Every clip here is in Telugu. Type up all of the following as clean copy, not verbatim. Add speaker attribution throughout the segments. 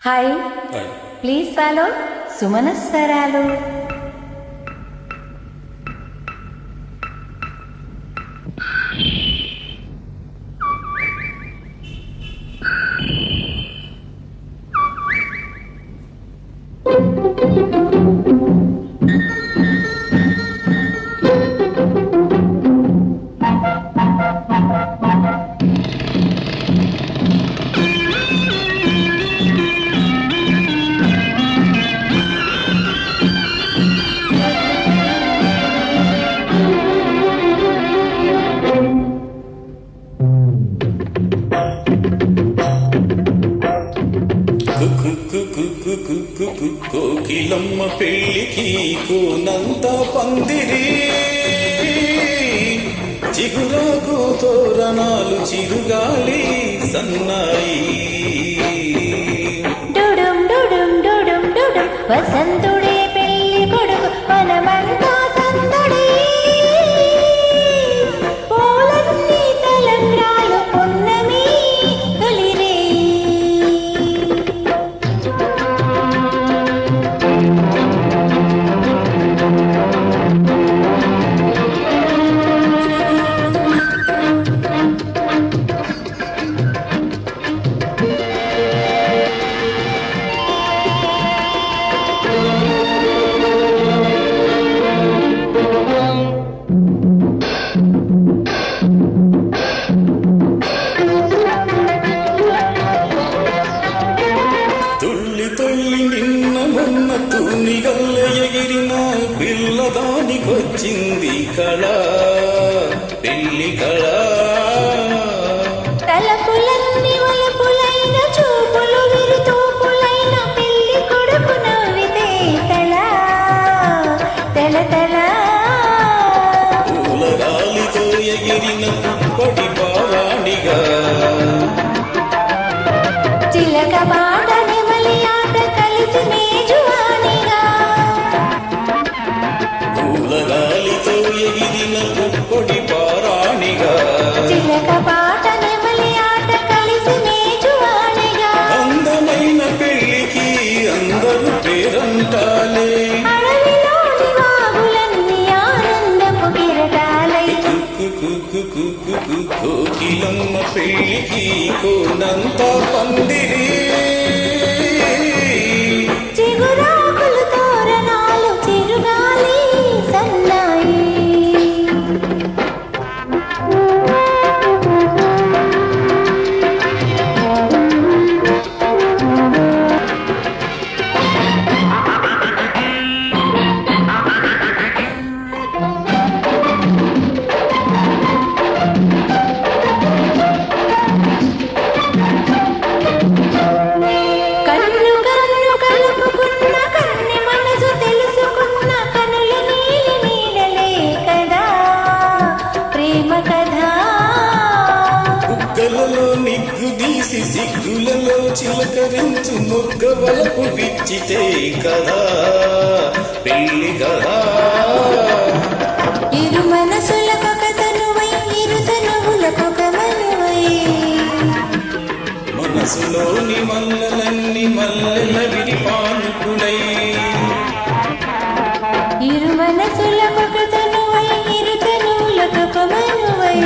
Speaker 1: Hi, please follow సుమనస్వరాలు.
Speaker 2: కోకిలమ్మ పెళ్ళికి కోనంత పందిరి, చిగురాకు తోరణాలు చిరుగాలి సన్నాయి.
Speaker 1: డుడుం డుడుం డుడుం డుడుం వసంతుడే పెళ్లి కొడుకు, మనమంతా సందడి. పూలన్నీ తలంబ్రాలు పున్నమి తొలిరే.
Speaker 2: మొన్న తూనిగల్ల ఎగిరిన పిల్లదానికొచ్చింది కళ, పెళ్లి కళ.
Speaker 1: తలపులన్నీ వలపులైన చూపులు విరుతూపులైన పెళ్లి కొడుకు నవ్వితే కళ తెల తెల.
Speaker 2: పూలగాలితో ఎగిరిన పుప్పటి పారాణిగా,
Speaker 1: చిలక మాట నెమలి ఆట కలిసి మేజువానిగా.
Speaker 2: పూలగాలితో ఎగిరిన పుప్పటి పారాణిగా,
Speaker 1: చిలక పాట నెమలి ఆట కలిసి మేజువానిగా.
Speaker 2: అందమైన పెళ్లికి అందరూ పేరంటాలే,
Speaker 1: అడవిలోని వాగులన్నీ ఆనందపు కిరటాలై.
Speaker 2: కోకిలమ్మ పెళ్లికి కోనంత పందిరి,
Speaker 1: చిగురాకులు తోరణాలు చిరుగాలి సన్నాయి. కన్ను కన్ను కలుపుకున్న కన్ని మనసు తెలుసుకున్న కనుల నీలి నీడలే కదా ప్రేమ కథ.
Speaker 2: బుగ్గలలో నిగ్గు తీసి సిగ్గులలో చిలకరించు మొగ్గ వలపు విచ్చితే కదా పెళ్లి కదా.
Speaker 1: ఇరు మనసులకొక తనువై, ఇరు తనువులకొక మనువై.
Speaker 2: మనసులోని మల్లలన్నీ మల్లెల విరిపానుకులై,
Speaker 1: ఇరు మనసులకొక తనువై, ఇరు తనువులకొక మనువై.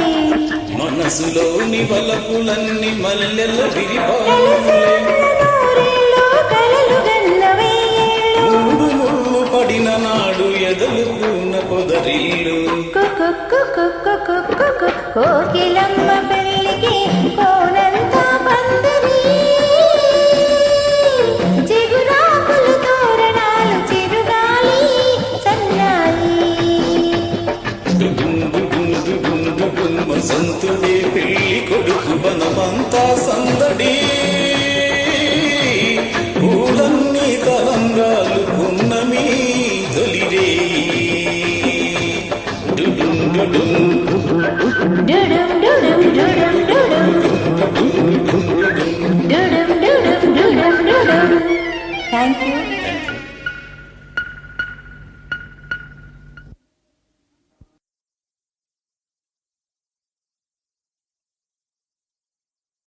Speaker 2: మనసులోని వలపులన్నీ మల్లెల విరిపానుకులై.
Speaker 1: నూరేళ్ళు కలలు గన్నవే ఏళ్ళు.
Speaker 2: మూడు ముళ్ళు పడిన నాడు ఎదలు పూన పొదరిల్లు,
Speaker 1: కోకిలమ్మ పెళ్లికి కోనంత పందిరి, చిగురాకులు తోరణాలు చిరుగాలి సన్నాయి.
Speaker 2: వసంతుడే పెళ్లి కొడుకు, వనమంతా సందడి. పూలన్నీ తలంగాలు పున్నమి తొలిరే. డుడుం డుడుం
Speaker 1: డుడుం డుడుం డుడుం డుడుం డుడుం డుడుం డుడుం డుడుం. Thank you.